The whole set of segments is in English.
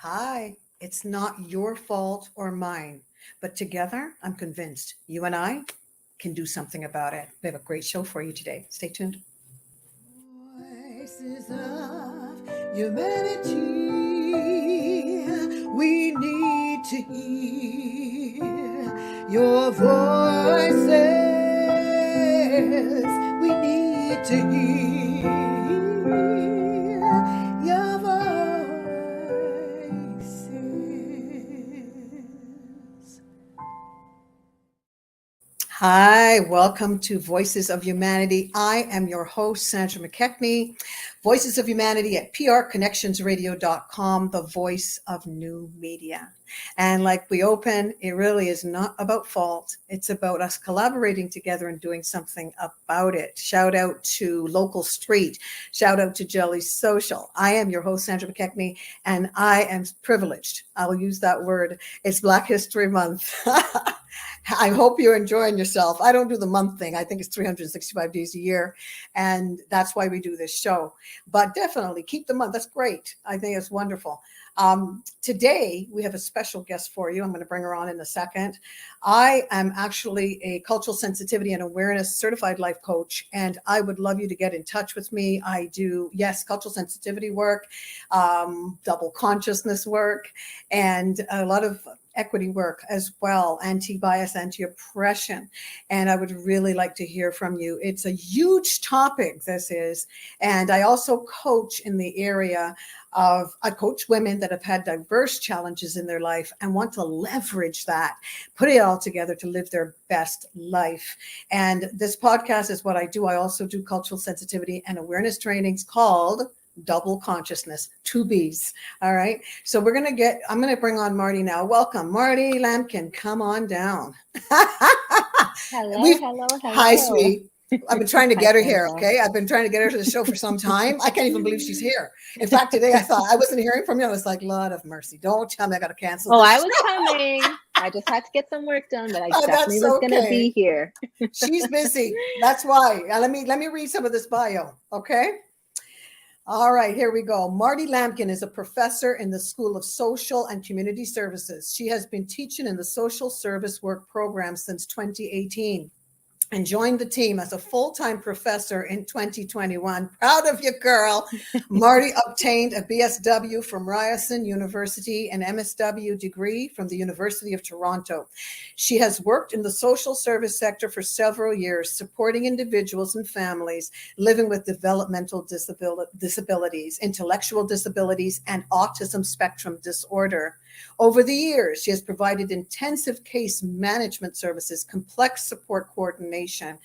Hi, it's not your fault or mine, but together I'm convinced you and I can do something about it. We have a great show for you today. Stay tuned. Voices of humanity, we need to hear your voices. We need to hear your voices. Hi, welcome to Voices of Humanity. I am your host, Sandra McKechnie, Voices of Humanity at prconnectionsradio.com, the voice of new media. And like we open, it really is not about fault. It's about us collaborating together and doing something about it. Shout out to Local Street. Shout out to Jelly Social. I am your host, Sandra McKechnie, and I am privileged. I'll use that word. It's Black History Month. I hope you're enjoying yourself. I don't do the month thing. I think it's 365 days a year. And that's why we do this show. But definitely keep the month. That's great. I think it's wonderful. Today, we have a special guest for you. I'm going to bring her on in a second. I am actually a cultural sensitivity and awareness certified life coach, and I would love you to get in touch with me. I do, yes, cultural sensitivity work, double consciousness work, and a lot of equity work as well, anti-bias, anti-oppression. And I would really like to hear from you. It's a huge topic, this is. And I also coach in the area of, I coach women that have had diverse challenges in their life and want to leverage that, put it all together to live their best life. And this podcast is what I do. I also do cultural sensitivity and awareness trainings called Double Consciousness, 2Bs. All right. So I'm going to bring on Marty now. Welcome, Marty Lampkin. Come on down. Hi, Hello. sweet. I've been trying to Hi, get her here. Sandra. Okay. I've been trying to get her to the show for some time. I can't even believe she's here. In fact, today I thought I wasn't hearing from you. I was like, Lord of mercy. Don't tell me I got to cancel Oh, this I show. was coming. I just had to get some work done, but I Oh, definitely that's was going to be okay. here. She's busy. That's why. Let me read some of this bio. Okay. All right, here we go. Marty Lampkin is a professor in the School of Social and Community Services. She has been teaching in the social service work program since 2018 and joined the team as a full-time professor in 2021. Proud of you, girl. Marty obtained a BSW from Ryerson University and MSW degree from the University of Toronto. She has worked in the social service sector for several years, supporting individuals and families living with developmental disabilities, intellectual disabilities, and autism spectrum disorder. Over the years, she has provided intensive case management services, complex support coordination,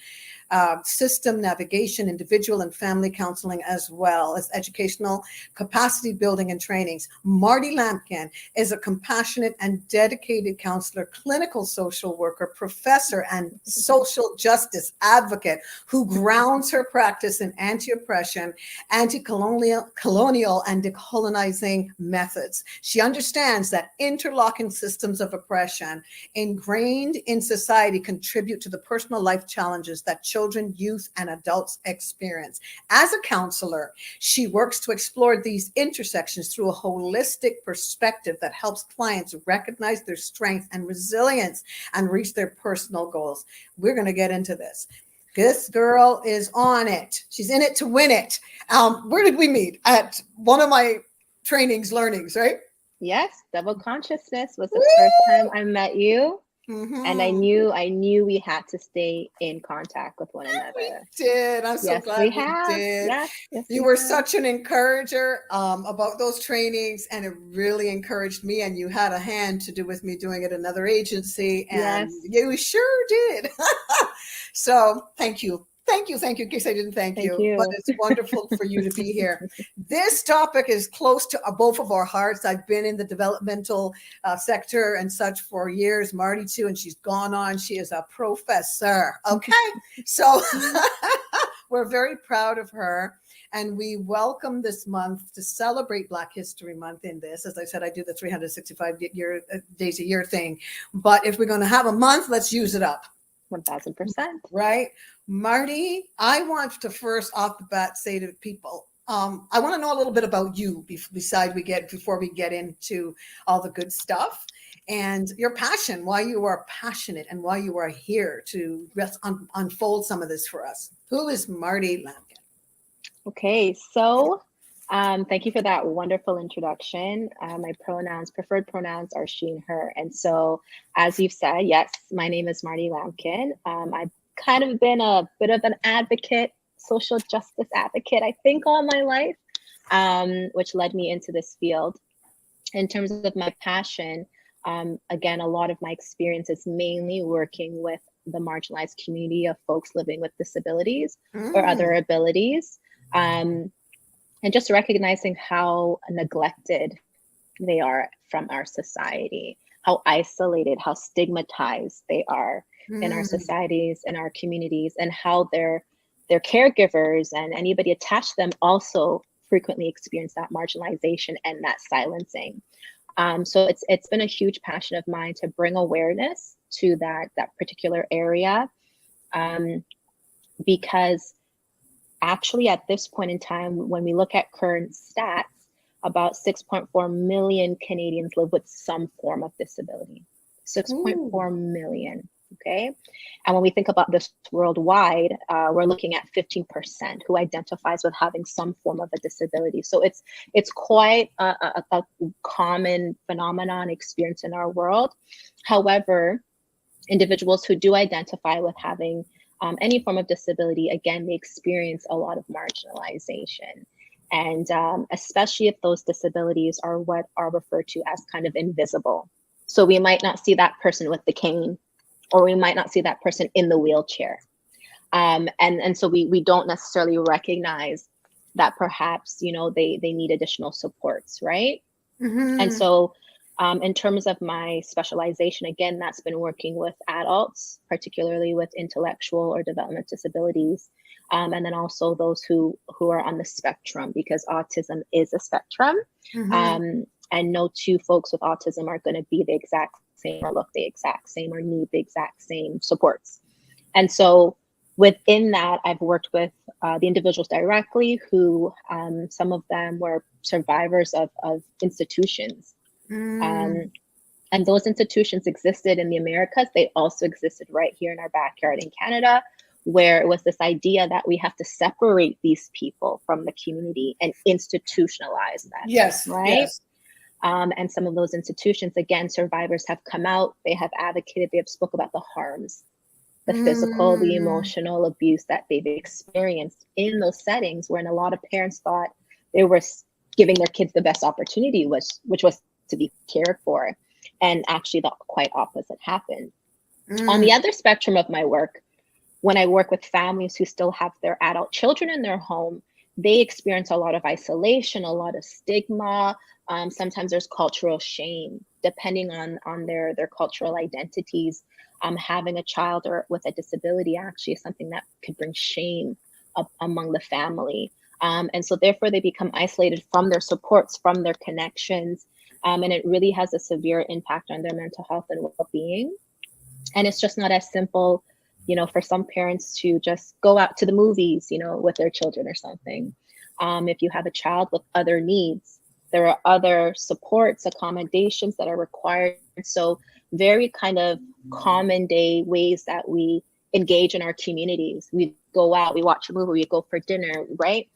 system navigation, individual and family counseling, as well as educational capacity building and trainings. Marty Lampkin is a compassionate and dedicated counselor, clinical social worker, professor, and social justice advocate who grounds her practice in anti-oppression, anti-colonial, and decolonizing methods. She understands that interlocking systems of oppression ingrained in society contribute to the personal life challenges that children, youth, and adults experience. As a counselor, she works to explore these intersections through a holistic perspective that helps clients recognize their strength and resilience and reach their personal goals. We're going to get into this. This girl is on it. She's in it to win it. Where did we meet? At one of my learnings, right? Yes, double consciousness was the Woo! first time I met you. Mm-hmm. And I knew we had to stay in contact with one another. We did. I'm so Yes, glad we we have. did. Yes, You we were have. such an encourager about those trainings, and it really encouraged me. And you had a hand to do with me doing it at another agency, and Yes. you sure did. So thank you. Thank you. In case I didn't thank Thank you, but you. it's wonderful for you to be here. This topic is close to both of our hearts. I've been in the developmental sector and such for years, Marty too, and she's gone on. She is a professor. Okay. So we're very proud of her. And we welcome this month to celebrate Black History Month in this. As I said, I do the 365 days a year thing. But if we're going to have a month, let's use it up. 1000%. Right? Marty, I want to first off the bat say to people, I want to know a little bit about you before we get into all the good stuff and your passion, why you are passionate and why you are here to unfold some of this for us. Who is Marty Lampkin? Okay, so thank you for that wonderful introduction. My preferred pronouns are she and her. And so, as you've said, yes, my name is Marty Lampkin. I've kind of been a bit of an advocate, social justice advocate, I think, all my life, which led me into this field. In terms of my passion, again, a lot of my experience is mainly working with the marginalized community of folks living with disabilities or other abilities. And just recognizing how neglected they are from our society, how isolated, how stigmatized they are in our societies, in our communities, and how their caregivers and anybody attached to them also frequently experience that marginalization and that silencing. So it's been a huge passion of mine to bring awareness to that particular area, because actually, at this point in time, when we look at current stats, about 6.4 million Canadians live with some form of disability. 6.4 million, okay? And when we think about this worldwide, we're looking at 15% who identifies with having some form of a disability. So it's quite a common phenomenon experience in our world. However, individuals who do identify with having any form of disability, again, they experience a lot of marginalization. And especially if those disabilities are what are referred to as kind of invisible. So we might not see that person with the cane, or we might not see that person in the wheelchair. And so we don't necessarily recognize that perhaps, they need additional supports, right? And so in terms of my specialization, again, that's been working with adults, particularly with intellectual or developmental disabilities, and then also those who are on the spectrum, because autism is a spectrum, and no two folks with autism are going to be the exact same or look the exact same or need the exact same supports. And so within that, I've worked with the individuals directly who some of them were survivors of institutions. And those institutions existed in the Americas. They also existed right here in our backyard in Canada, where it was this idea that we have to separate these people from the community and institutionalize them. Yes. Right. Yes. And some of those institutions, again, survivors have come out, they have advocated, they have spoke about the harms, the physical, the emotional abuse that they've experienced in those settings, wherein a lot of parents thought they were giving their kids the best opportunity, which was to be cared for. And actually the quite opposite happened. On the other spectrum of my work, when I work with families who still have their adult children in their home, they experience a lot of isolation, a lot of stigma. Sometimes there's cultural shame, depending on their cultural identities. Having a child or with a disability actually is something that could bring shame among the family. And so therefore they become isolated from their supports, from their connections. And it really has a severe impact on their mental health and well-being. And it's just not as simple, for some parents to just go out to the movies, with their children or something. If you have a child with other needs, there are other supports, accommodations that are required. So very kind of common day ways that we engage in our communities. We go out, we watch a movie, we go for dinner, right?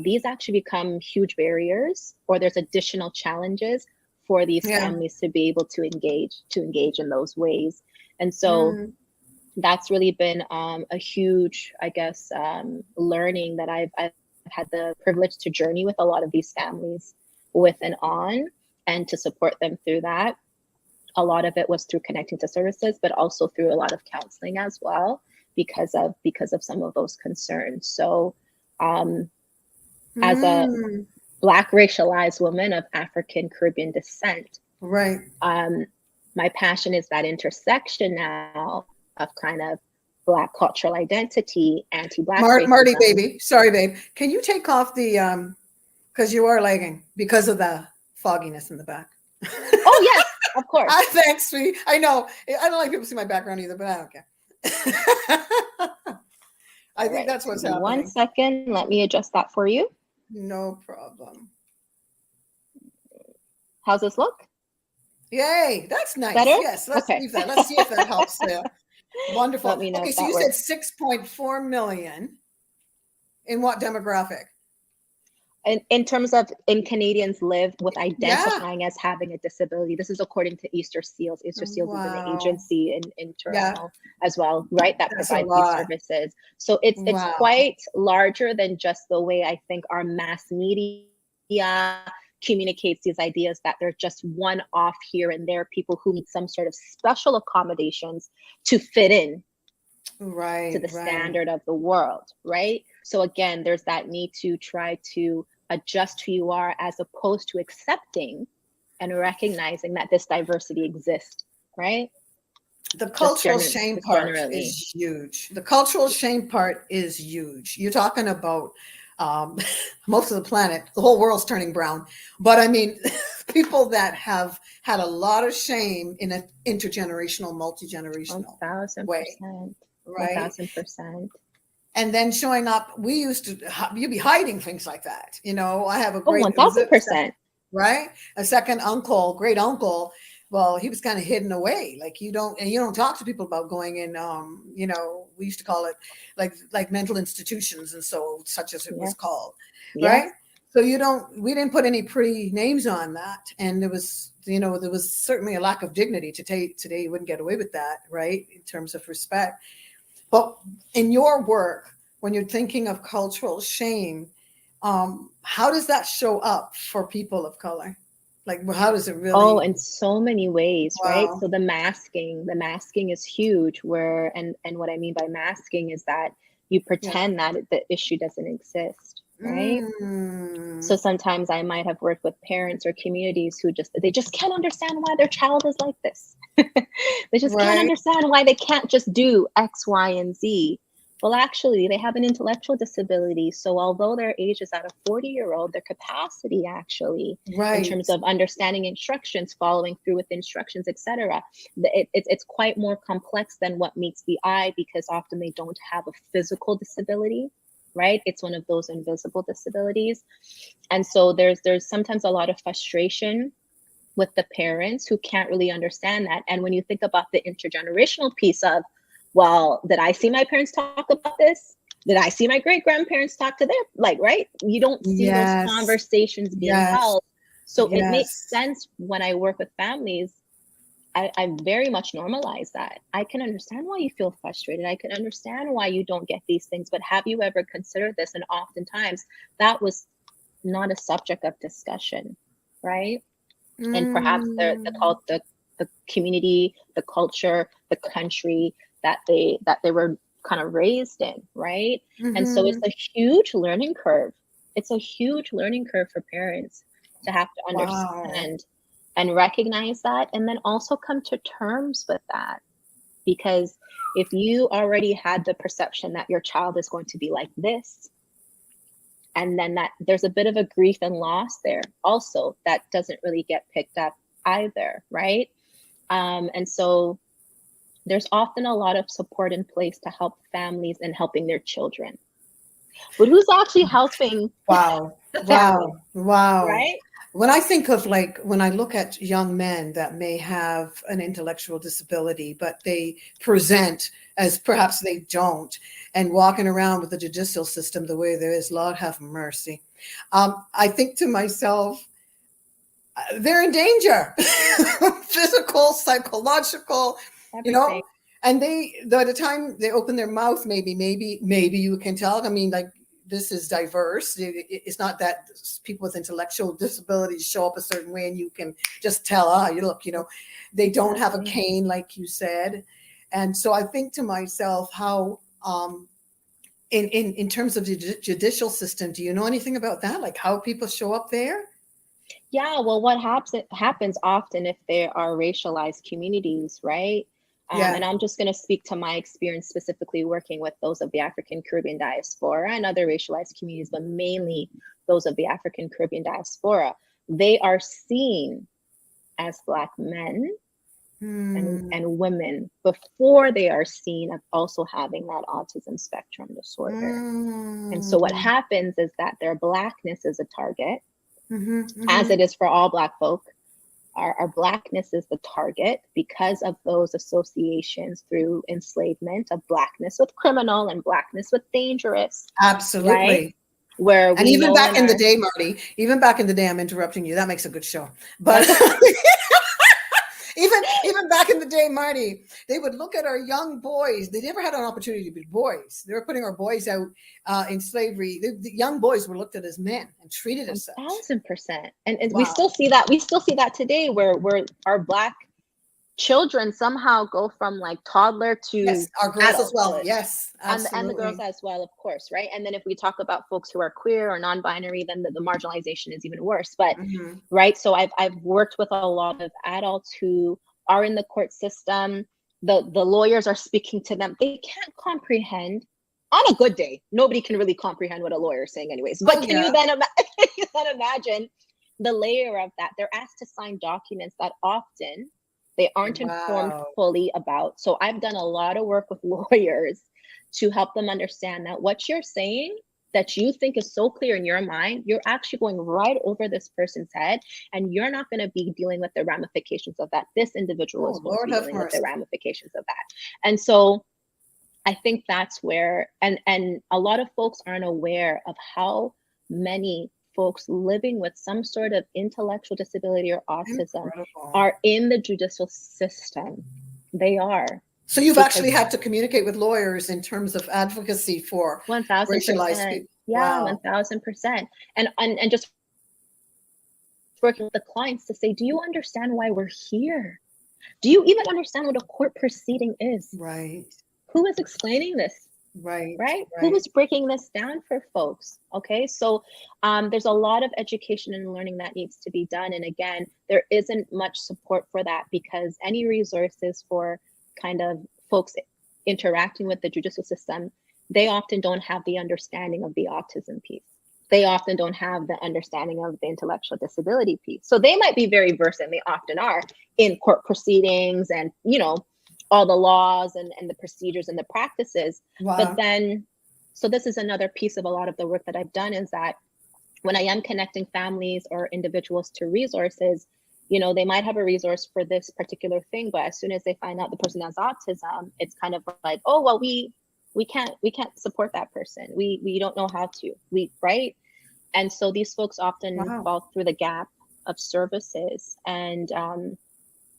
These actually become huge barriers, or there's additional challenges for these families to be able to engage in those ways. And so that's really been a huge, I guess, learning that I've had the privilege to journey with a lot of these families with and on, and to support them through that. A lot of it was through connecting to services, but also through a lot of counseling as well, because of some of those concerns. So as a Black racialized woman of African Caribbean descent, right, my passion is that intersection now of kind of Black cultural identity, anti-Black racism. Marty, baby, sorry, babe. Can you take off the because you are lagging because of the fogginess in the back. Oh yes, of course. Thanks, sweetie. I know. I don't like people see my background either, but I don't care. I think that's what's happening. 1 second. Let me adjust that for you. No problem. How's this look? Yay, that's nice. Better? Yes, let's Okay. leave that. Let's see if that helps there. Let Wonderful. me know Okay, if so that you said works. 6.4 million. In what demographic? In terms of in Canadians live with Yeah. identifying as having a disability. This is according to Easter Seals. Easter Seals is an Wow. agency in Yeah, Toronto as well, right? That that's a provides these lot. services. So it's Wow. quite larger than just the way I think our mass media communicates these ideas that they're just one off here and there, people who need some sort of special accommodations to fit in to Right, the right. standard of the world, right? So again, there's that need to try to adjust who you are as opposed to accepting and recognizing that this diversity exists, right? The cultural shame Just part generally. is huge. The cultural shame part is huge. You're talking about um, most of the planet, the whole world's turning brown. But I mean, people that have had a lot of shame in an intergenerational, multi-generational way, 1000%. right? 1000%. And then showing up, we used to, you'd be hiding things like that. You know, I have a Oh, great, it was a, 1000%. right? A second uncle, great uncle. Well, he was kind of hidden away. Like you don't talk to people about going in, you know, we used to call it like mental institutions and so such as it was Yes. called, right? Yes. So we didn't put any pretty names on that. And there was, you know, there was certainly a lack of dignity to take today. You wouldn't get away with that, right? In terms of respect. But in your work, when you're thinking of cultural shame, how does that show up for people of color? Like, how does it Oh, really? in so many ways, right? Wow. So the masking is huge where and what I mean by masking is that you Yeah. pretend that the issue doesn't exist, right? Mm, So sometimes I might have worked with parents or communities who they just can't understand why their child is like this. They just can't right. understand why they can't just do X, Y, and Z. Well, actually, they have an intellectual disability. So although their age is at a 40-year-old, their capacity actually, in Right. terms of understanding instructions, following through with instructions, etc., it's quite more complex than what meets the eye because often they don't have a physical disability, right? It's one of those invisible disabilities. And so there's sometimes a lot of frustration with the parents who can't really understand that. And when you think about the intergenerational piece of, well, did I see my parents talk about this? Did I see my great grandparents talk to their, like, right? You don't see those Yes. conversations being Yes. held. So it makes Yes. sense when I work with families. I very much normalize that. I can understand why you feel frustrated. I can understand why you don't get these things, but have you ever considered this? And oftentimes that was not a subject of discussion, right? And perhaps Mm, the community, the culture, the country that they were kind of raised in, right? And so it's mm-hmm. a huge learning curve. It's a huge learning curve for parents to have to Wow. understand and recognize that, and then also come to terms with that. Because if you already had the perception that your child is going to be like this, and then that there's a bit of a grief and loss there also that doesn't really get picked up either, right? And so there's often a lot of support in place to help families and helping their children, but who's actually helping Wow. the family, Wow. Wow. right? When I think of like, when I look at young men that may have an intellectual disability, but they present as perhaps they don't, and walking around with the judicial system the way there is, Lord have mercy. I think to myself, they're in danger, physical, psychological, you Everything. know. And they, by the time they open their mouth, maybe you can tell. I mean, like this is diverse. It's not that people with intellectual disabilities show up a certain way, and you can just tell. Ah, you look, you know, they don't have a Exactly. cane, like you said. And so I think to myself, how in terms of the judicial system, do you know anything about that? Like how people show up there? Yeah, well, what happens often if there are racialized communities, right? And Yeah. I'm just going to speak to my experience specifically working with those of the African Caribbean diaspora and other racialized communities, but mainly those of the African Caribbean diaspora. They are seen as Black men and women before they are seen as also having that autism spectrum disorder. And so what happens is that their Blackness is a target, as it is for all Black folk. Our Blackness is the target because of those associations through enslavement of Blackness with criminal and Blackness with dangerous. Absolutely. Right? Where and even back in the day, Marty, even back in the day, I'm interrupting you. That makes a good show. But even back in the day, Marty, they would look at our young boys. They never had an opportunity to be boys. They were putting our boys out in slavery. The young boys were looked at as men and treated as such. 1,000%. And we still see that. We still see that today, where our Black children somehow go from like toddler to our girls adult. as well. Yes, absolutely. And the girls as well, of course, right? And then if we talk about folks who are queer or non-binary, then the marginalization is even worse. But right, so I've worked with a lot of adults who are in the court system. The lawyers are speaking to them. They can't comprehend. On a good day, nobody can really comprehend what a lawyer is saying, anyways. But can you then imagine the layer of that? They're asked to sign documents that often they aren't informed fully about. So I've done a lot of work with lawyers to help them understand that what you're saying that you think is so clear in your mind, you're actually going right over this person's head, and you're not going to be dealing with the ramifications of that. This individual is going to be dealing with the ramifications of that. And so I think that's where, and a lot of folks aren't aware of how many folks living with some sort of intellectual disability or autism are in the judicial system. They are. So you've actually had to communicate with lawyers in terms of advocacy for 1,000%. people. Yeah, 1,000%. And just working with the clients to say, do you understand why we're here? Do you even understand what a court proceeding is? Right. Who is explaining this? Right? Who is breaking this down for folks? Okay, so there's a lot of education and learning that needs to be done. And again, there isn't much support for that, because any resources for kind of folks interacting with the judicial system, they often don't have the understanding of the autism piece. They often don't have the understanding of the intellectual disability piece. So they might be very versed, and they often are, in court proceedings and, all the laws and the procedures and the practices. But then, so this is another piece of a lot of the work that I've done, is that when I am connecting families or individuals to resources, they might have a resource for this particular thing, but as soon as they find out the person has autism, it's kind of like, oh, well, we can't support that person. We don't know how to, right? And so these folks often fall through the gap of services. And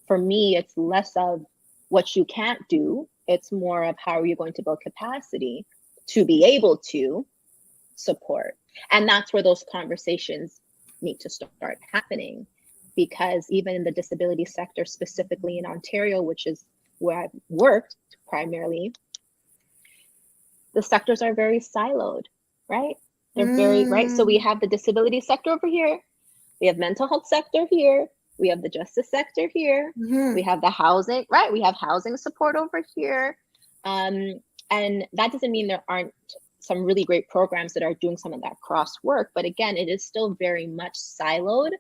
for me, it's less of what you can't do. It's more of how are you going to build capacity to be able to support. And that's where those conversations need to start happening, because even in the disability sector, specifically in Ontario, which is where I've worked primarily, the sectors are very siloed, right? They're very, right? So we have the disability sector over here. We have mental health sector here. We have the justice sector here. We have the housing, right? We have housing support over here. And that doesn't mean there aren't some really great programs that are doing some of that cross work. But again, it is still very much siloed.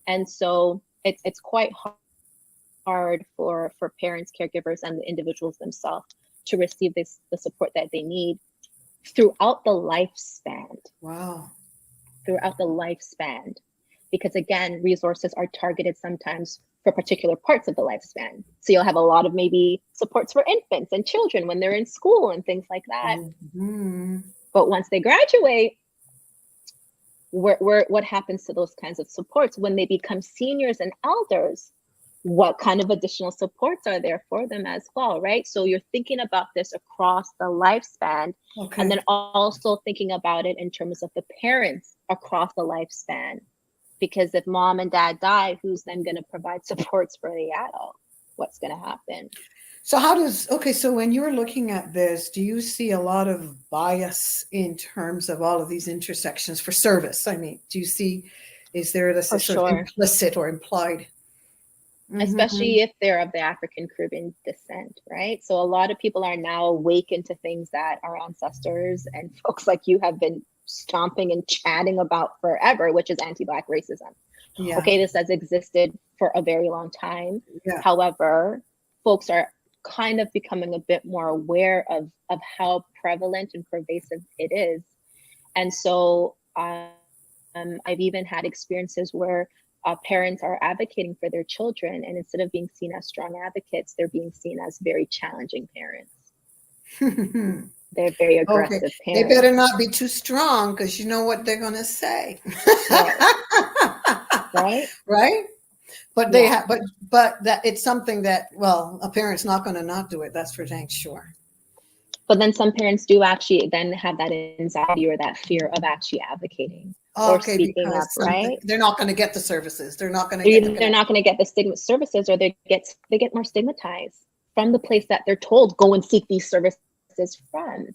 And so it's quite hard for parents, caregivers, and the individuals themselves to receive the support that they need throughout the lifespan. Throughout the lifespan. Because again, resources are targeted sometimes for particular parts of the lifespan. So you'll have a lot of maybe supports for infants and children when they're in school and things like that. But once they graduate, what happens to those kinds of supports when they become seniors and elders? What kind of additional supports are there for them as well, right? So you're thinking about this across the lifespan, and then also thinking about it in terms of the parents across the lifespan. Because if mom and dad die, who's then going to provide supports for the adult? What's going to happen? So when you're looking at this, do you see a lot of bias in terms of all of these intersections for service? I mean, is there this sort of implicit or implied? Especially if they're of the African Caribbean descent, right? So a lot of people are now awakened to things that our ancestors and folks like you have been stomping and chatting about forever, which is anti-Black racism, Yeah. Okay, this has existed for a very long time. Yeah. However, folks are kind of becoming a bit more aware of how prevalent and pervasive it is. And so I've even had experiences where parents are advocating for their children, and instead of being seen as strong advocates, they're being seen as very challenging parents. They're very Okay. aggressive They better parents. not be too strong, because you know what they're going to say. Right. Right. Right? But they Yeah. have, but that it's something that, well, a parent's not going to not do it. That's for dang sure. But then some parents do actually then have that anxiety or that fear of actually advocating or Okay, speaking up, because something, right? they're not going to get the services. They're not going to get the They're connection. not going to get the stigma services, or they get more stigmatized from the place that they're told go and seek these services from,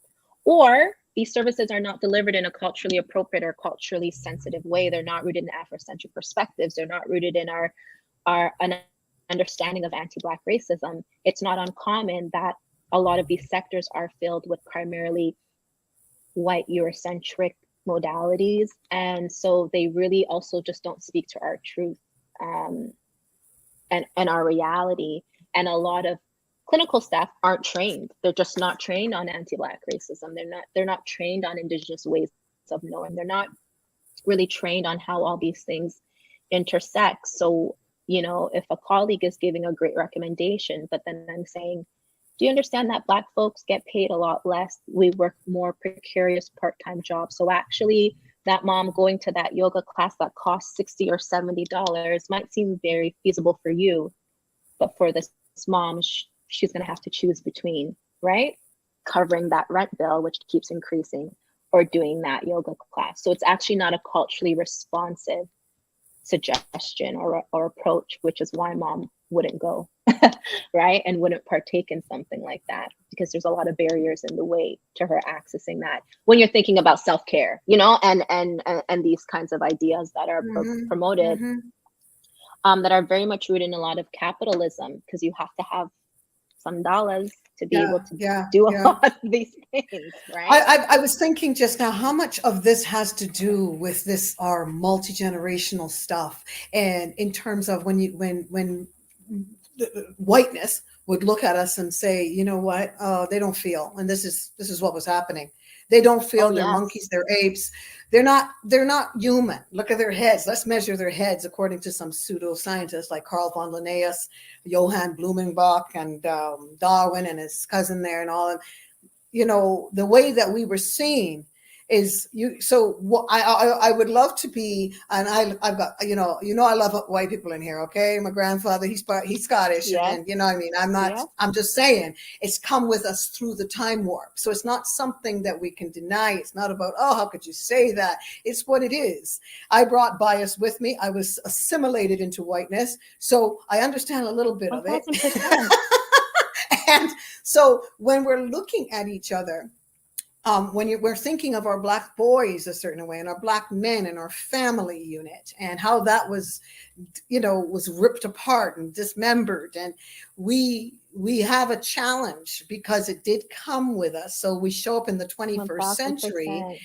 or these services are not delivered in a culturally appropriate or culturally sensitive way. They're not rooted in Afrocentric perspectives. They're not rooted in our an understanding of anti-Black racism. It's not uncommon that a lot of these sectors are filled with primarily white Eurocentric modalities, and so they really also just don't speak to our truth, um, and our reality. And a lot of clinical staff aren't trained. They're just not trained on anti-Black racism. They're not trained on Indigenous ways of knowing. They're not really trained on how all these things intersect. So, you know, if a colleague is giving a great recommendation, but then I'm saying, do you understand that Black folks get paid a lot less? We work more precarious part-time jobs. So actually, that mom going to that yoga class that costs $60 or $70 might seem very feasible for you, but for this mom, she's going to have to choose between, right, covering that rent bill, which keeps increasing, or doing that yoga class. So it's actually not a culturally responsive suggestion or approach, which is why mom wouldn't go, right, and wouldn't partake in something like that, because there's a lot of barriers in the way to her accessing that when you're thinking about self-care, you know, and these kinds of ideas that are promoted, that are very much rooted in a lot of capitalism, because you have to have some dollars to be able to do a lot of these things, right? I was thinking just now how much of this has to do with this our multi-generational stuff, and in terms of when whiteness would look at us and say, you know what, they don't feel, and this is what was happening. They don't feel. Oh, They're yes. monkeys, they're apes, they're not human. Look at their heads. Let's measure their heads according to some pseudoscientists like Carl von Linnaeus, Johann Blumenbach, and Darwin and his cousin there and all. You know, the way that we were seen is you. So what I would love to be, and I've got, I love white people in here. Okay, my grandfather, he's Scottish, Yes. and you know what I mean. I'm not. Yes. I'm just saying it's come with us through the time warp. So it's not something that we can deny. It's not about, oh, how could you say that? It's what it is. I brought bias with me. I was assimilated into whiteness, so I understand a little bit of it. 1000%. And so when we're looking at each other, we're thinking of our Black boys a certain way, and our Black men and our family unit, and how that was, was ripped apart and dismembered, and we have a challenge because it did come with us. So we show up in the 21st century,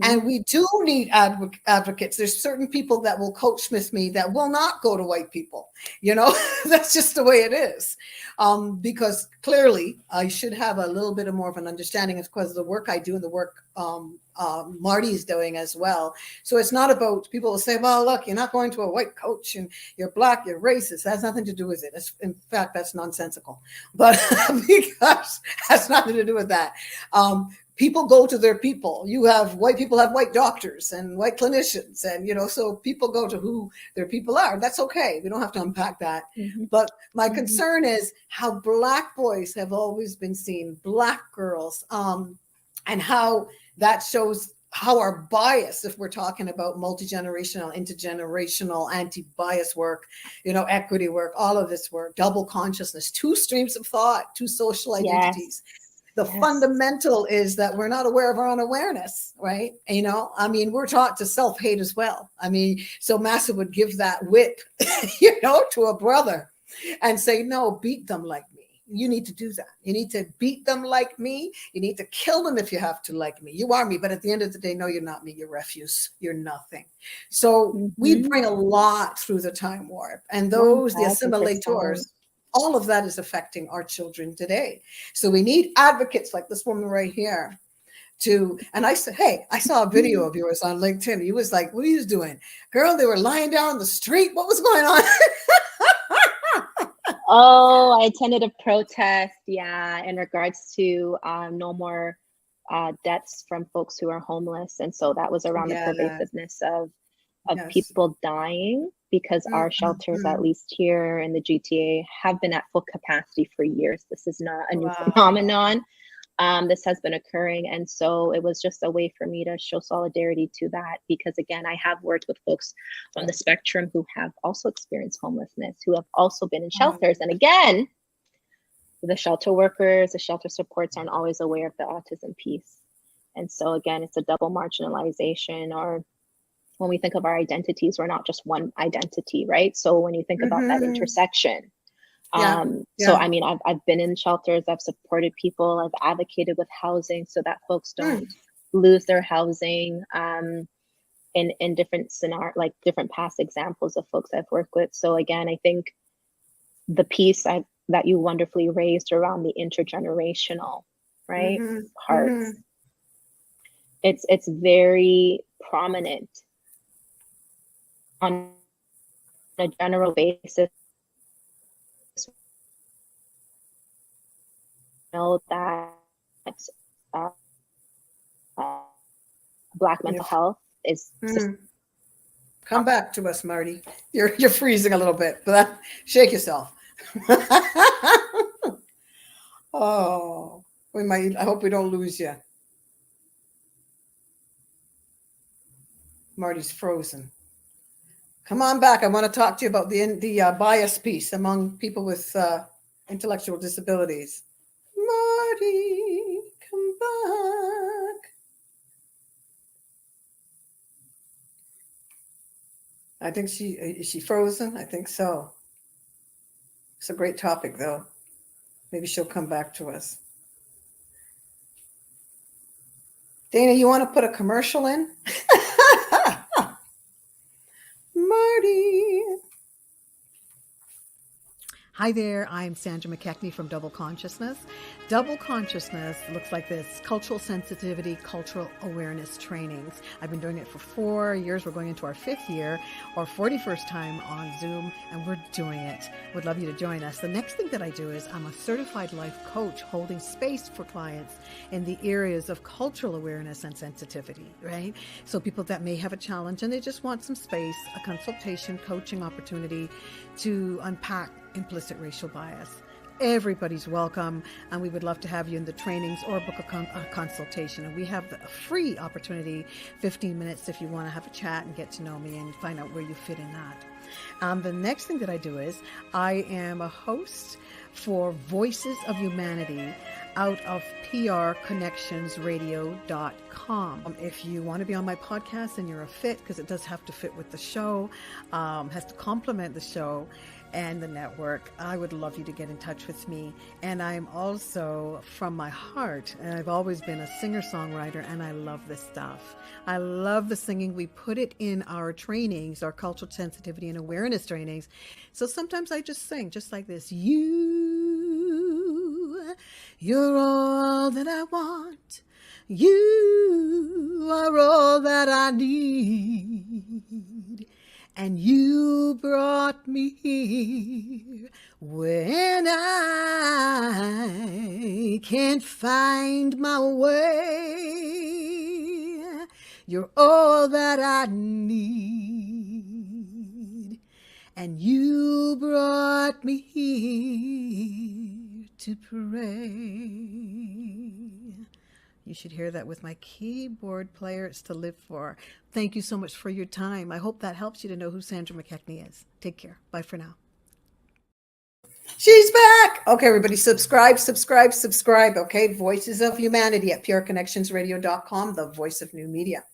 and we do need advocates. There's certain people that will coach Smith me that will not go to white people. That's just the way it is. Because clearly I should have a little bit of more of an understanding, because of the work I do and the work Marty is doing as well. So it's not about, people will say, well, look, you're not going to a white coach and you're Black, you're racist. That has nothing to do with it. In fact, that's nonsensical, but because it has nothing to do with that. People go to their people. White people have white doctors and white clinicians, and so people go to who their people are. That's okay. We don't have to unpack that. But my concern is how Black boys have always been seen, Black girls, and how that shows how our bias, if we're talking about multi-generational, intergenerational, anti-bias work, equity work, all of this work, double consciousness, two streams of thought, two social identities. Yes. The fundamental is that we're not aware of our own awareness, right? We're taught to self-hate as well. So Massa would give that whip, to a brother and say, no, beat them like me. you need to do that. You need to beat them like me. You need to kill them if you have to like me. You are me, but at the end of the day, no, you're not me. You're refuse. You're nothing. So we bring a lot through the time warp, and those, the 1000%. assimilators, all of that is affecting our children today. So we need advocates like this woman right here to, and I said, hey, I saw a video of yours on LinkedIn. He was like, what are you doing? Girl, they were lying down on the street. What was going on? Oh, I attended a protest, in regards to no more deaths from folks who are homeless. And so that was around the pervasiveness of people dying, because our shelters, at least here in the GTA, have been at full capacity for years. This is not a new phenomenon. This has been occurring. And so it was just a way for me to show solidarity to that, because again, I have worked with folks on the spectrum who have also experienced homelessness, who have also been in shelters. And again, the shelter workers, the shelter supports aren't always aware of the autism piece. And so again, it's a double marginalization, or when we think of our identities, we're not just one identity, right? So when you think about that intersection, so I mean, I've been in shelters, I've supported people, I've advocated with housing so that folks don't lose their housing, in different scenarios, like different past examples of folks I've worked with. So again, I think the piece that you wonderfully raised around the intergenerational, right, parts, it's very prominent on a general basis. Know that Black mental health is come back to us, Marty. You're freezing a little bit, but shake yourself. Oh, we might. I hope we don't lose you. Marty's frozen. Come on back. I want to talk to you about the bias piece among people with intellectual disabilities. Marty, come back. I think is she frozen? I think so. It's a great topic, though. Maybe she'll come back to us. Dana, you want to put a commercial in? Marty. Hi there, I'm Sandra McKechnie from Double Consciousness. Double Consciousness looks like this: cultural sensitivity, cultural awareness trainings. I've been doing it for 4 years. We're going into our 5th year, our 41st time on Zoom, and we're doing it. Would love you to join us. The next thing that I do is I'm a certified life coach holding space for clients in the areas of cultural awareness and sensitivity, right? So people that may have a challenge and they just want some space, a consultation, coaching opportunity to unpack implicit racial bias. Everybody's welcome, and we would love to have you in the trainings or book a consultation. And we have a free opportunity, 15 minutes, if you want to have a chat and get to know me and find out where you fit in that. The next thing that I do is I am a host for Voices of Humanity out of prconnectionsradio.com. If you want to be on my podcast and you're a fit, because it does have to fit with the show, has to complement the show and the network, I would love you to get in touch with me. And I'm also, from my heart, and I've always been a singer-songwriter, and I love this stuff. I love the singing. We put it in our trainings, our cultural sensitivity and awareness trainings. So sometimes I just sing just like this. You're all that I want. You are all that I need. And you brought me here when I can't find my way. You're all that I need. And you brought me here to pray. You should hear that with my keyboard player. It's to live for. Thank you so much for your time. I hope that helps you to know who Sandra McKechnie is. Take care. Bye for now. She's back. Okay, everybody, subscribe. Okay, Voices of Humanity at preconnectionsradio.com, the voice of new media.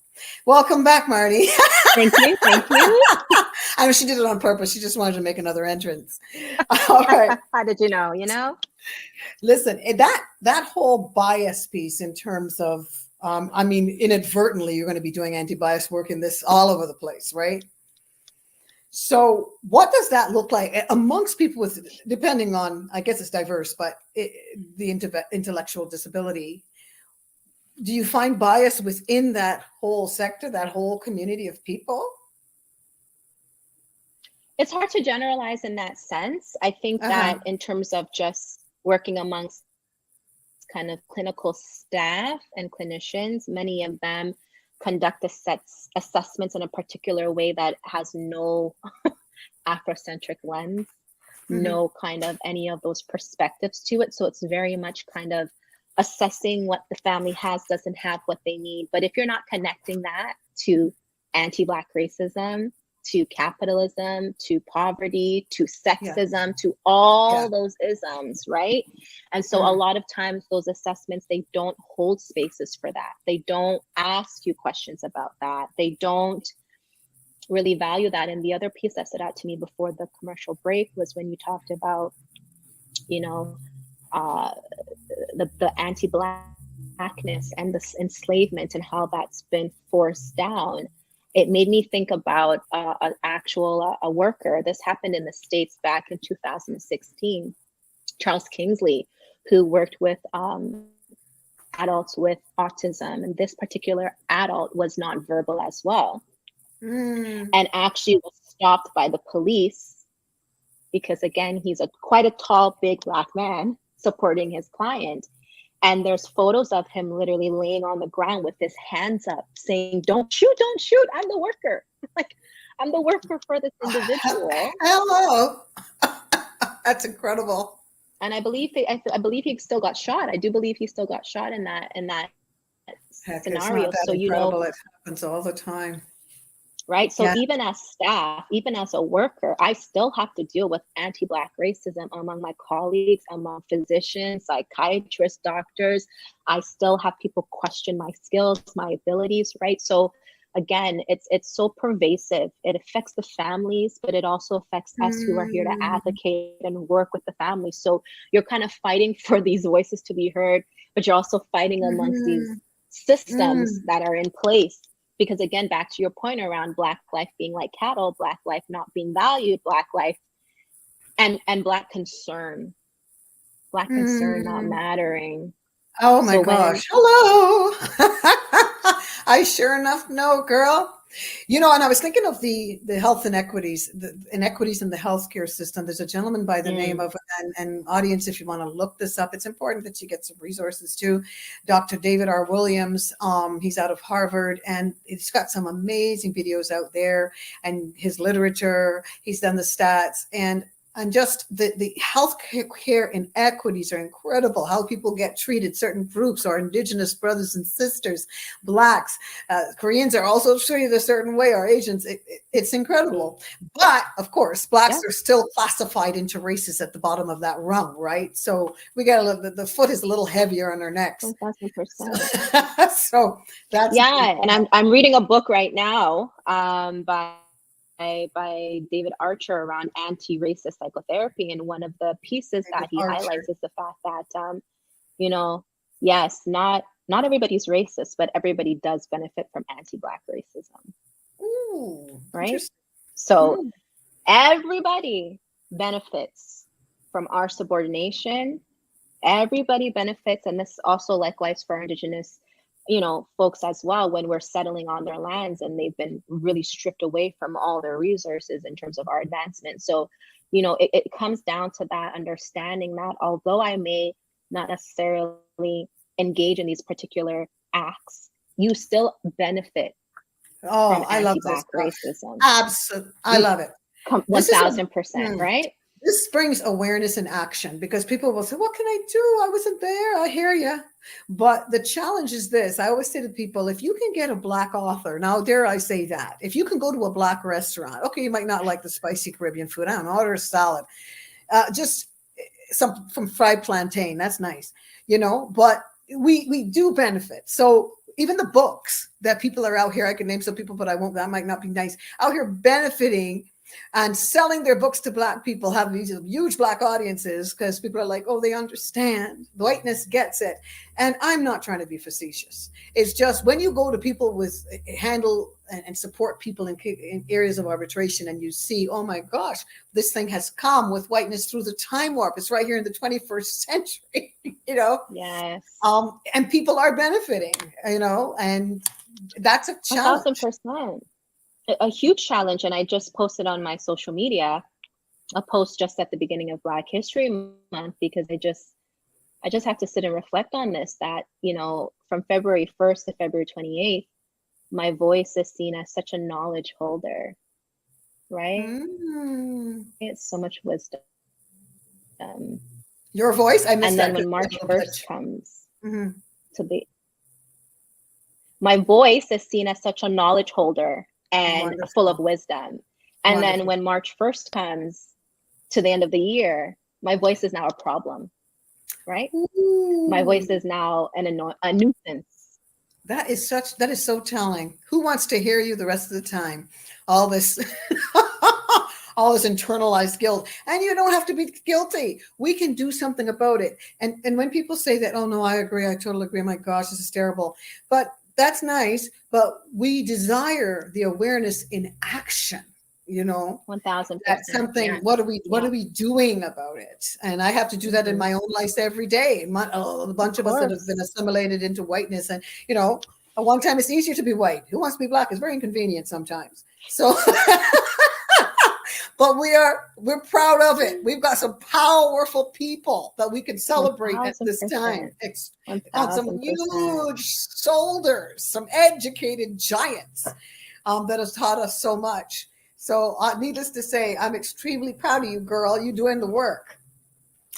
Welcome back, Marty. Thank you. I know she did it on purpose. She just wanted to make another entrance. All right. How did you know? Listen, that whole bias piece in terms of, I mean, inadvertently, you're going to be doing anti-bias work in this all over the place, right? So what does that look like amongst people with, depending on, I guess it's diverse, but the intellectual disability? Do you find bias within that whole sector, that whole community of people? It's hard to generalize in that sense. I think Uh-huh. that in terms of just working amongst kind of clinical staff and clinicians, many of them conduct assessments in a particular way that has no Afrocentric lens, Mm-hmm. no kind of any of those perspectives to it. So it's very much kind of assessing what the family has, doesn't have, what they need. But if you're not connecting that to anti-Black racism, to capitalism, to poverty, to Yeah. sexism, to Yeah. all those isms, right? And so a Mm. lot of times those assessments, they don't hold spaces for that. They don't ask you questions about that. They don't really value that. And the other piece that stood out to me before the commercial break was when you talked about, you know, uh, the anti-Blackness and this enslavement and how that's been forced down. It made me think about an actual a worker. This happened in the States back in 2016. Charles Kingsley, who worked with adults with autism, and this particular adult was nonverbal as well, Mm. and actually was stopped by the police because, again, he's quite a tall, big Black man supporting his client. And there's photos of him literally laying on the ground with his hands up saying, don't shoot, I'm the worker. Like, I'm the worker for this individual. Hello. That's incredible. And I believe he still got shot. I do believe he still got shot in that Heck, it's not scenario. that So, incredible. It happens all the time. right? So Yeah. even as staff, even as a worker, I still have to deal with anti-Black racism among my colleagues, among physicians, psychiatrists, doctors. I still have people question my skills, my abilities, right? So again, it's so pervasive. It affects the families, but it also affects us who are here to Mm. advocate and work with the families. So you're kind of fighting for these voices to be heard, but you're also fighting amongst these Mhm. systems Mm. that are in place, because again, back to your point around Black life being like cattle, Black life not being valued, Black life and Black concern not Mm. mattering. Oh my So when gosh. Hello. I sure enough know, girl. You know, and I was thinking of the health inequities, the inequities in the healthcare system. There's a gentleman by the name mm, of, and audience, if you want to look this up, it's important that you get some resources too. Dr. David R. Williams, he's out of Harvard, and he's got some amazing videos out there, and his literature. He's done the stats, and just the health care inequities are incredible. How people get treated, certain groups, our indigenous brothers and sisters, blacks, Koreans are also treated a certain way, our Asians. It's incredible. But of course, blacks yeah, are still classified into races at the bottom of that rung, right? So we got the foot is a little heavier on our necks. 1000%. So, so that's Yeah, and I'm reading a book right now by David Archer around anti-racist psychotherapy, and one of the pieces that David he Archer. highlights is the fact that you know, yes, not everybody's racist, but everybody does benefit from anti-Black racism, Ooh, right? interesting. So Mm. everybody benefits from our subordination. Everybody benefits, and this also likewise for indigenous, folks as well, when we're settling on their lands and they've been really stripped away from all their resources in terms of our advancement. So, it comes down to that understanding that although I may not necessarily engage in these particular acts, you still benefit from Oh, I love this anti-Black stuff. racism. Absolutely. I You love it. come This is 1000%, mm, right? this brings awareness and action because people will say, what can I do? I wasn't there. I hear you. But the challenge is this. I always say to people, if you can get a black author, now dare I say that, if you can go to a black restaurant, okay, you might not like the spicy Caribbean food. I don't know, order a salad. Just some from fried plantain. That's nice, but we do benefit. So even the books that people are out here, I can name some people, but I won't, that might not be nice, out here benefiting and selling their books to Black people, have these huge Black audiences because people are like, oh, they understand. Whiteness gets it. And I'm not trying to be facetious. It's just when you go to people with handle and support people in areas of arbitration and you see, oh my gosh, this thing has come with whiteness through the time warp. It's right here in the 21st century, you know? Yes. And people are benefiting, you know, and that's a challenge. 1,000%. A huge challenge. And I just posted on my social media a post just at the beginning of Black History Month, because I just have to sit and reflect on this, that, you know, from February 1st to February 28th, my voice is seen as such a knowledge holder, right? It's so much wisdom. Your voice? I missed and that. then when March 1st comes to be, my voice is seen as such a knowledge holder and full of wisdom. And then when March 1st comes to the end of the year, my voice is now a problem, right? My voice is now a nuisance. That is so telling. Who wants to hear you the rest of the time? All this all this internalized guilt. And you don't have to be guilty. We can do something about it. And when people say that, oh no, I agree, I totally agree. My gosh, this is terrible. But that's nice. But we desire the awareness in action. You know, 1,000%. That's something. Yeah. What are we doing about it? And I have to do that in my own life every day. A bunch of us that have been assimilated into whiteness, and you know, at one time it's easier to be white. Who wants to be Black? It's very inconvenient sometimes. So, but we're proud of it. We've got some powerful people that we can celebrate 1,000%. At this time. On some huge shoulders, some educated giants that has taught us so much. So needless to say, I'm extremely proud of you, girl. You're doing the work.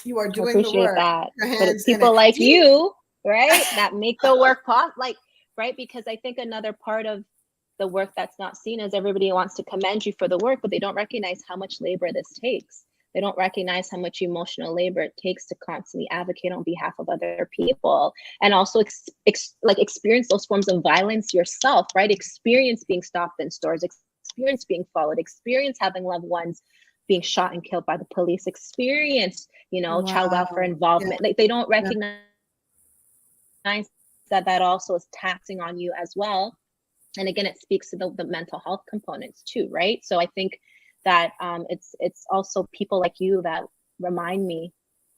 You are doing the work. That. But it's people like you, right, that make the work possible. Right? Because I think another part of the work that's not seen is everybody wants to commend you for the work, but they don't recognize how much labor this takes. They don't recognize how much emotional labor it takes to constantly advocate on behalf of other people, and also experience those forms of violence yourself, right? Experience being stopped in stores, experience being followed, experience having loved ones being shot and killed by the police, experience, you know, child welfare involvement. Like they don't recognize that also is taxing on you as well. And again, it speaks to the mental health components too, right? So I think that it's also people like you that remind me,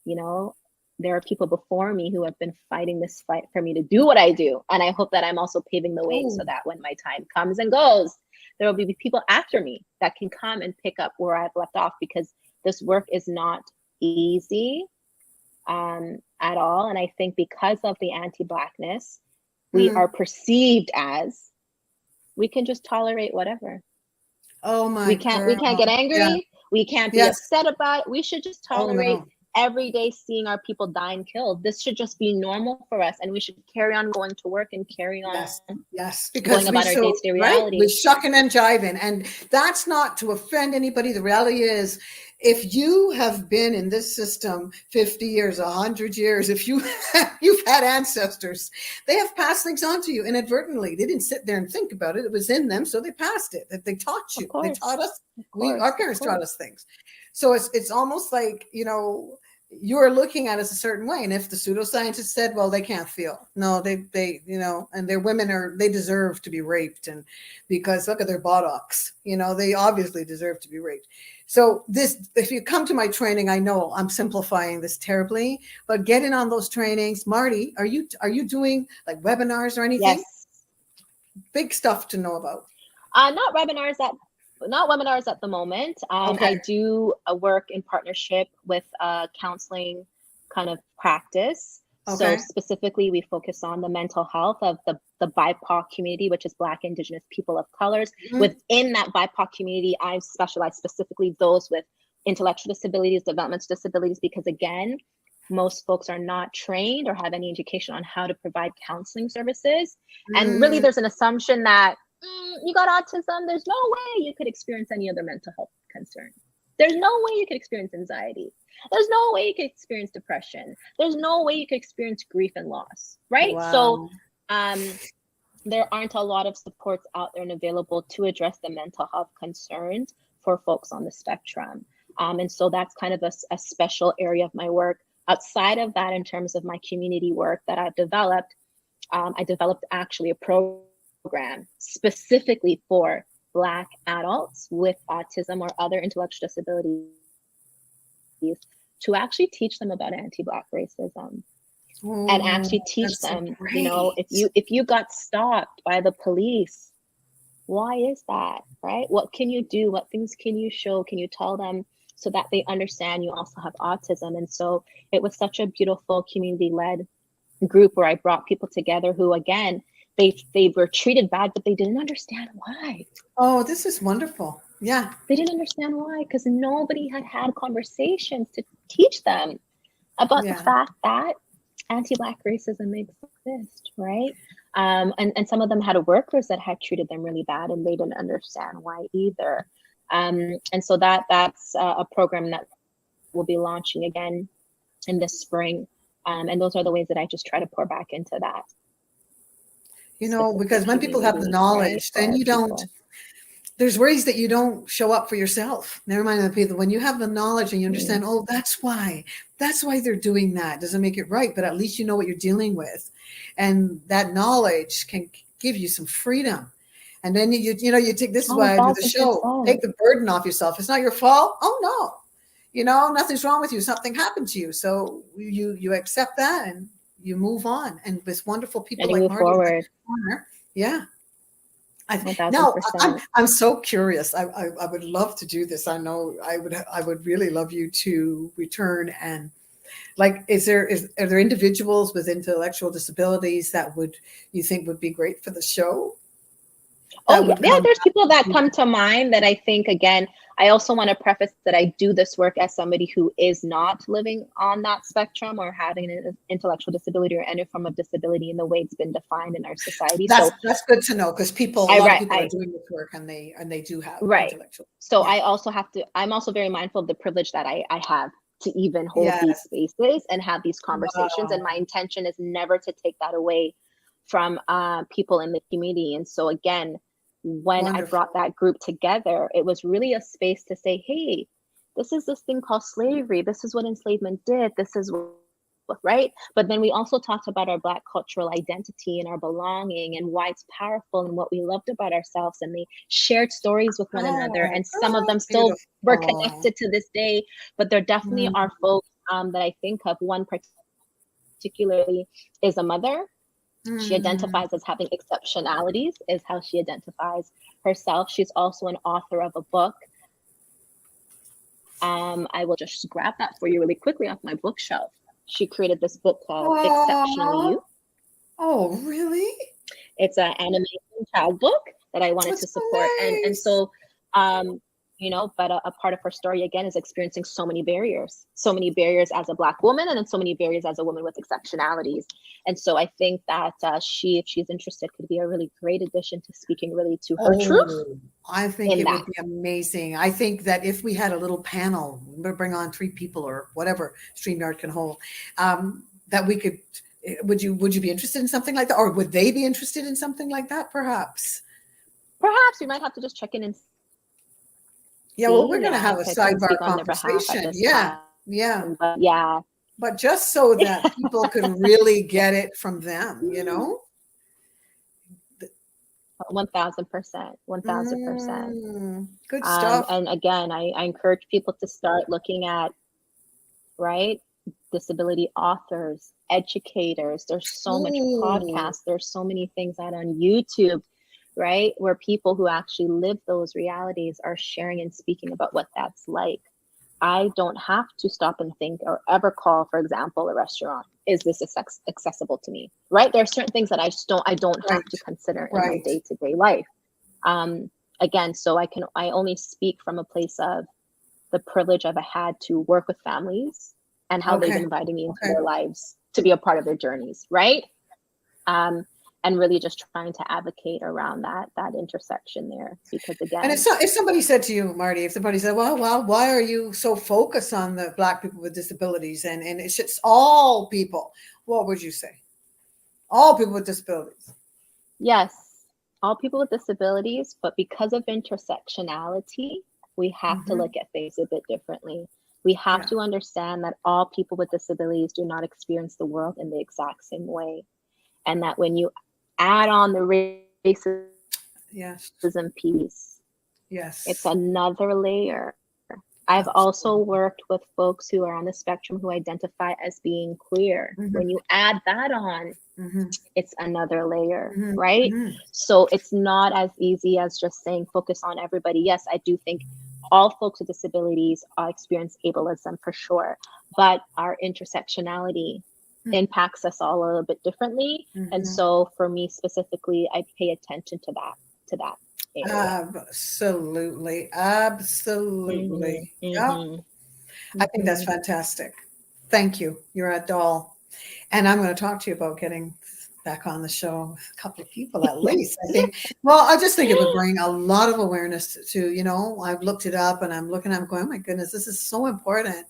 you know, there are people before me who have been fighting this fight for me to do what I do. And I hope that I'm also paving the way so that when my time comes and goes, there will be people after me that can come and pick up where I've left off, because this work is not easy at all. And I think because of the anti-Blackness, we are perceived as, we can just tolerate whatever. Oh my! We can't get angry. Yeah. We can't be upset about it. We should just tolerate every day seeing our people die and killed. This should just be normal for us, and we should carry on going to work and carry on. Yes, because going about our day-to-day reality. We're shucking and jiving, and that's not to offend anybody. The reality is, if you have been in this system 50 years, 100 years, if you've had ancestors, they have passed things on to you inadvertently. They didn't sit there and think about it. It was in them, so they passed it. They taught you. They taught us. Our parents taught us things. So it's almost like, you know, you're looking at us a certain way. And if the pseudoscientists said, well, they can't feel. No, they you know, and their women they deserve to be raped. And because look at their buttocks, you know, they obviously deserve to be raped. So if you come to my training, I know I'm simplifying this terribly, but get in on those trainings. Marty, are you doing like webinars or anything? Yes. Big stuff to know about. Not webinars at the moment. I do work in partnership with a counseling kind of practice. So specifically, we focus on the mental health of the BIPOC community, which is Black, Indigenous, people of colors. Within that BIPOC community, I specialize specifically those with intellectual disabilities, developmental disabilities, because again, most folks are not trained or have any education on how to provide counseling services. And really, there's an assumption that you got autism, there's no way you could experience any other mental health concern. There's no way you could experience anxiety. There's no way you could experience depression. There's no way you could experience grief and loss, right? Wow. So there aren't a lot of supports out there and available to address the mental health concerns for folks on the spectrum. And so that's kind of a special area of my work. Outside of that, in terms of my community work that I've developed, I developed actually a program specifically for Black adults with autism or other intellectual disabilities to actually teach them about anti-Black racism. And actually teach them, you know, if you got stopped by the police, why is that, right? What can you do? What things can you show? Can you tell them so that they understand you also have autism? And so it was such a beautiful community-led group where I brought people together who, again, they were treated bad, but they didn't understand why. Oh, this is wonderful. Yeah. They didn't understand why, because nobody had conversations to teach them about the fact that anti-Black racism exists, right? And some of them had workers that had treated them really bad, and they didn't understand why either. And so that's a program that we'll be launching again in the spring. And those are the ways that I just try to pour back into that. You know, because when people have the knowledge, then you don't, there's ways that you don't show up for yourself. Never mind the people. When you have the knowledge and you understand, oh, that's why they're doing that. Doesn't make it right, but at least you know what you're dealing with. And that knowledge can give you some freedom. And then you take, this is why I do the show, take the burden off yourself. It's not your fault. Oh no, you know, nothing's wrong with you. Something happened to you. So you accept that and you move on. And with wonderful people like Marty, yeah. Now I'm so curious. I would love to do this. I know I would really love you to return and, like, are there individuals with intellectual disabilities that you think would be great for the show? Oh yeah, there's people that come to mind that I think, again, I also want to preface that I do this work as somebody who is not living on that spectrum or having an intellectual disability or any form of disability in the way it's been defined in our society. That's good to know, because a lot of people are doing this work and they do have intellectual. So I also I'm also very mindful of the privilege that I have to even hold these spaces and have these conversations. And my intention is never to take that away from people in the community. And so again, when I brought that group together, it was really a space to say, hey, this is this thing called slavery. This is what enslavement did. This is right. But then we also talked about our Black cultural identity and our belonging and why it's powerful and what we loved about ourselves. And they shared stories with one another. And some of them still were connected to this day. But there definitely are folks that I think of. One particularly is a mother. She identifies as having exceptionalities, is how she identifies herself. She's also an author of a book. I will just grab that for you really quickly off my bookshelf. She created this book called Exceptional You. Oh, really? It's an animation child book that I wanted to support. Nice. And so, you know, but a part of her story, again, is experiencing so many barriers as a Black woman, and then so many barriers as a woman with exceptionalities. And so I think that if she's interested, could be a really great addition to speaking really to her truth. I think it would be amazing. I think that if we had a little panel, we'll bring on 3 people or whatever StreamYard can hold, that we could, would you be interested in something like that? Or would they be interested in something like that? Perhaps we might have to just check in and yeah, well, we're going to have a sidebar conversation. Yeah. But just so that people can really get it from them, you know? 1,000%. 1,000%. Good stuff. And again, I encourage people to start looking at, right, disability authors, educators. There's so much podcasts. There's so many things out on YouTube, right, where people who actually live those realities are sharing and speaking about what that's like. I don't have to stop and think or ever call, for example, a restaurant, is this accessible to me, right? There are certain things that I don't have to consider in my day-to-day life. Again, so I only speak from a place of the privilege I've had to work with families and how they've invited me into their lives to be a part of their journeys, right? And really just trying to advocate around that intersection there, because again. And if somebody said to you, Marty, if somebody said, well, why are you so focused on the Black people with disabilities and it's just all people, what would you say? All people with disabilities. Yes, all people with disabilities, but because of intersectionality, we have to look at things a bit differently. We have to understand that all people with disabilities do not experience the world in the exact same way. And that when you add on the racism piece, it's another layer. I've also worked with folks who are on the spectrum who identify as being queer. When you add that on, it's another layer, right? So it's not as easy as just saying focus on everybody. Yes, I do think all folks with disabilities experience ableism for sure, but our intersectionality impacts us all a little bit differently. And so for me specifically, I pay attention to that. Absolutely. Yeah. I think that's fantastic. Thank you. You're a doll. And I'm going to talk to you about getting back on the show, a couple of people at least. I think, well, I just think it would bring a lot of awareness to, I've looked it up and I'm going, oh my goodness, this is so important,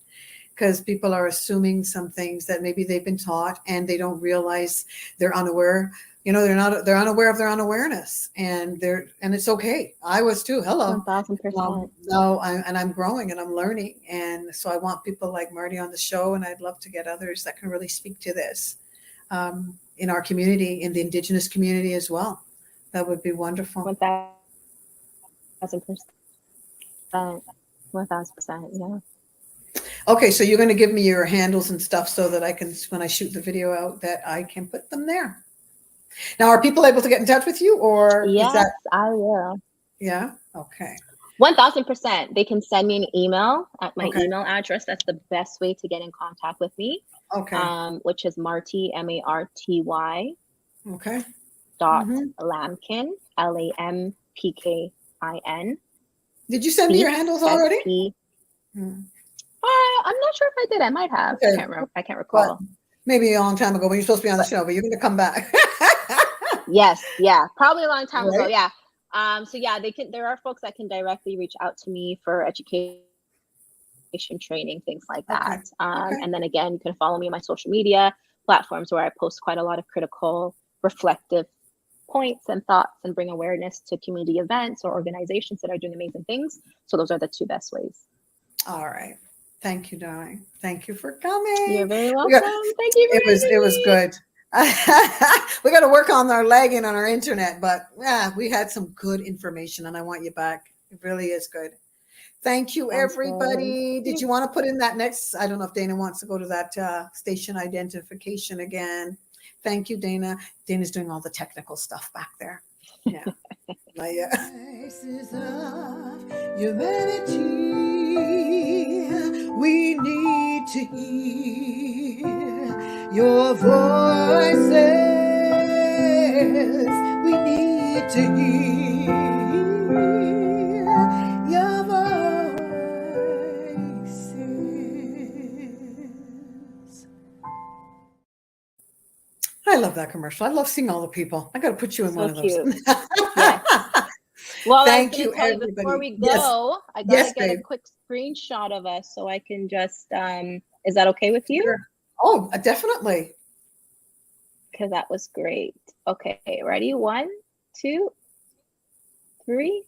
because people are assuming some things that maybe they've been taught and they don't realize, they're unaware. They're unaware of their unawareness, and it's okay. I was too. Hello. 1000%. No, I'm growing and I'm learning. And so I want people like Marty on the show, and I'd love to get others that can really speak to this in our community, in the Indigenous community as well. That would be wonderful. 1000%. 1000%. Yeah. Okay, so you're going to give me your handles and stuff so that I can, when I shoot the video out, that I can put them there. Now, are people able to get in touch with you, or yes, I will. Yeah. Okay. 1000%. They can send me an email at my email address. That's the best way to get in contact with me. Okay. Which is Marty, MARTY. Okay. .Lampkin, LAMPKIN. Did you send me your handles already? I'm not sure if I did. I might have. Okay. I can't recall. But maybe a long time ago when you're supposed to be on the show, but you're going to come back. Yes. Yeah. Probably a long time ago. Yeah. So yeah, there are folks that can directly reach out to me for education, training, things like that. And then again, you can follow me on my social media platforms where I post quite a lot of critical, reflective points and thoughts and bring awareness to community events or organizations that are doing amazing things. So those are the two best ways. All right. Thank you, darling. Thank you for coming. You're very welcome. Thank you. It was good. We got to work on our lagging on our internet, but we had some good information, and I want you back. It really is good. Thank you, everybody. Did you want to put in that next? I don't know if Dana wants to go to that station identification again. Thank you, Dana. Dana's doing all the technical stuff back there. Yeah. Voices of humanity. We need to hear your voices. We need to hear your voices. I love that commercial. I love seeing all the people. I got to put you in one of those. Yes. Well, thank you, everybody. Before we go, I gotta get a quick screenshot of us so I can just. Is that okay with you? Sure. Oh, definitely. Because that was great. Okay, ready? 1, 2, 3.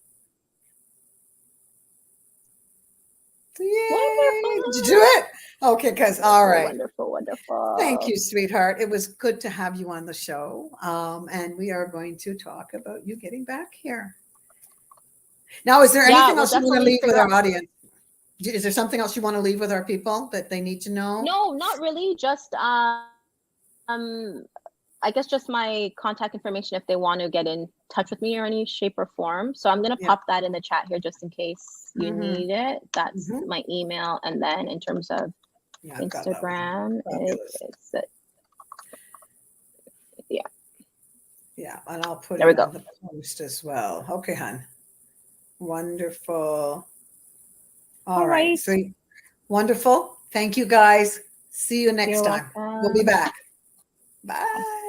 Yay! Wonderful. Did you do it? Okay, because all right. Wonderful. Thank you, sweetheart. It was good to have you on the show. And we are going to talk about you getting back here. Now, is there anything else you want to leave with our audience? Is there something else you want to leave with our people that they need to know? No, not really. Just I guess just my contact information if they want to get in touch with me or any shape or form. So I'm going to pop that in the chat here just in case you need it. That's my email. And then in terms of Instagram, it's Yeah, and I'll put it on the post as well. Okay, hon. Wonderful. All right. Sweet. Wonderful. Thank you, guys. See you next time. We'll be back. Bye.